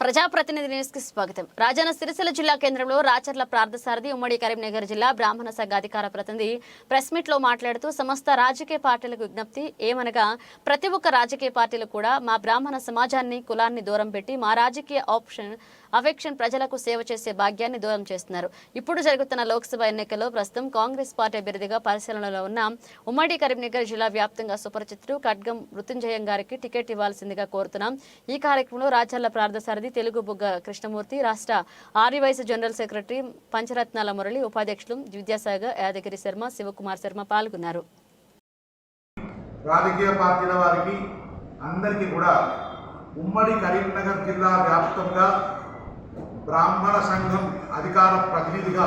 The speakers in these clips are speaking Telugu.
ప్రజాప్రతినిధి న్యూస్ కి స్వాగతం. రాజన్న సిరిసిల్ల జిల్లా కేంద్రంలో రాచర్ల ప్రార్థసారథి ఉమ్మడి కరీంనగర్ జిల్లా బ్రాహ్మణ సంఘ అధికార ప్రతినిధి ప్రెస్ మీట్ లో మాట్లాడుతూ సమస్త రాజకీయ పార్టీలకు విజ్ఞప్తి ఏమనగా ప్రతి ఒక్క రాజకీయ పార్టీలు కూడా మా బ్రాహ్మణ సమాజాన్ని కులాన్ని దూరం పెట్టి మా రాజకీయ అఫెక్షన్ ప్రజలకు సేవ చేసే భాగ్యాన్ని దూరం చేస్తున్నారు. ఇప్పుడు జరుగుతున్న లోక్సభ ఎన్నికల్లో ప్రస్తుతం కాంగ్రెస్ పార్టీ అభ్యర్థిగా పరిశీలనలో ఉన్న ఉమ్మడి కరీంనగర్ జిల్లా వ్యాప్తంగా సుపరిచితుడు ఖడ్గం మృత్యుంజయం గారికి టికెట్ ఇవ్వాల్సిందిగా కోరుతున్నాం. ఈ కార్యక్రమంలో రాచర్ల ప్రార్థసారథి తెలుగు బుగ్గ కృష్ణమూర్తి, రాష్ట్ర ఆర్యవైస్ జనరల్ సెక్రటరీ పంచరత్నాల మురళి, ఉపాధ్యక్షులు విద్యాసాగర్, యాదగిరి శర్మ, శివకుమార్ శర్మ పాల్గొన్నారు. రాజకీయ పార్టీల వారికి అందరికీ కూడా ఉమ్మడి కరీంనగర్ జిల్లా వ్యాప్తంగా బ్రాహ్మణ సంఘం అధికార ప్రతినిధిగా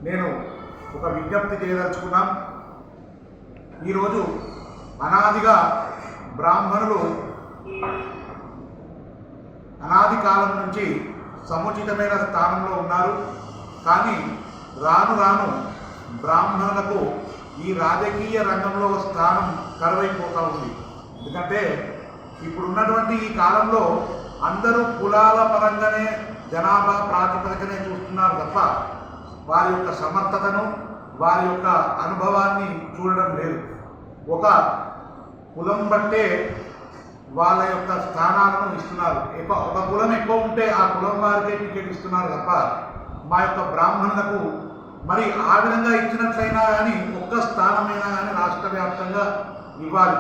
నేను ఒక విజ్ఞప్తి చేయదలుచుకున్నాం. ఈరోజు అనాదిగా బ్రాహ్మణులు అనాది కాలం నుంచి సముచితమైన స్థానంలో ఉన్నారు. కానీ రాను రాను బ్రాహ్మణులకు ఈ రాజకీయ రంగంలో స్థానం కరువైపోతూ ఉంది. ఎందుకంటే ఇప్పుడున్నటువంటి ఈ కాలంలో అందరూ కులాల పరంగానే జనాభా ప్రాతిపదికనే చూస్తున్నారు తప్ప వారి యొక్క సమర్థతను, వారి యొక్క అనుభవాన్ని చూడడం లేదు. ఒక కులం బట్టే వాళ్ళ యొక్క స్థానాలను ఇస్తున్నారు. ఒక కులం ఎక్కువ ఉంటే ఆ కులం వారికే టికెట్ ఇస్తున్నారు తప్ప మా యొక్క బ్రాహ్మణులకు మరి ఆ విధంగా ఇచ్చినట్లయినా కానీ ఒక్క స్థానమైనా కానీ రాష్ట్ర వ్యాప్తంగా ఇవ్వాలి.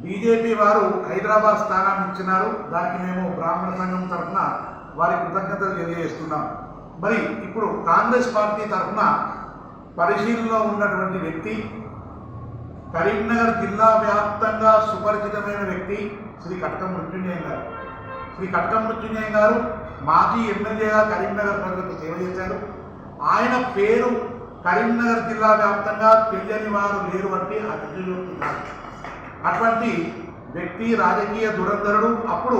బీజేపీ వారు హైదరాబాద్ స్థానాన్ని ఇచ్చినారు. దానికి మేము బ్రాహ్మణ సంఘం తరఫున వారి కృతజ్ఞతలు తెలియజేస్తున్నాం. మరి ఇప్పుడు కాంగ్రెస్ పార్టీ తరఫున పరిశీలనలో ఉన్నటువంటి వ్యక్తి, కరీంనగర్ జిల్లా వ్యాప్తంగా సుపరిచితమైన వ్యక్తి శ్రీ కట్కం మృత్యుంజయం గారు. శ్రీ కట్కం మృత్యుంజయం గారు మాజీ ఎమ్మెల్యేగా కరీంనగర్ ప్రజలకు సేవ చేశారు. ఆయన పేరు కరీంనగర్ జిల్లా వ్యాప్తంగా తెలియని వారు లేరు అంటే అతిశయోక్తున్నారు. అటువంటి వ్యక్తి రాజకీయ దురంధరుడు. అప్పుడు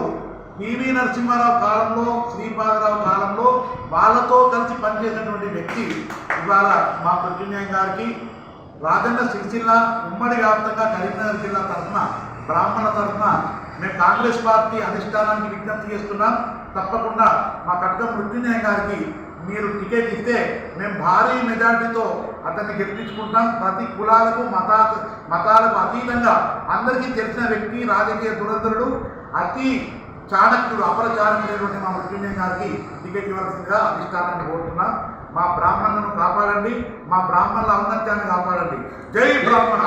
పివి నరసింహారావు కాలంలో, శ్రీపాదరావు కాలంలో వాళ్ళతో కలిసి పనిచేసినటువంటి వ్యక్తి ఇవాళ మా మృత్యుంజయం గారికి రాజన్న సిరిసిల్ల ఉమ్మడి వ్యాప్తంగా కరీంనగర్ జిల్లా తరఫున బ్రాహ్మణ తరఫున మేము కాంగ్రెస్ పార్టీ అధిష్టానానికి విజ్ఞప్తి చేస్తున్నాం. తప్పకుండా మా కట్కం మృత్యుంజయం గారికి మీరు టికెట్ ఇస్తే మేము భారీ మెజార్టీతో అతన్ని గెలిపించుకుంటాం. ప్రతి కులాలకు మతాలకు అతీతంగా అందరికీ తెలిసిన వ్యక్తి, రాజకీయ దురంధరుడు, అతి చాణక్యుడు, అపర చాణక్యుడైనటువంటి మా మృత్యుంజయం గారికి టికెట్ ఇవ్వాల్సిందిగా అధిష్టానాన్ని కోరుతున్నాం. మా బ్రాహ్మణులను కాపాడండి, మా బ్రాహ్మణుల ఔన్నత్యాన్ని కాపాడండి. జై బ్రాహ్మణ.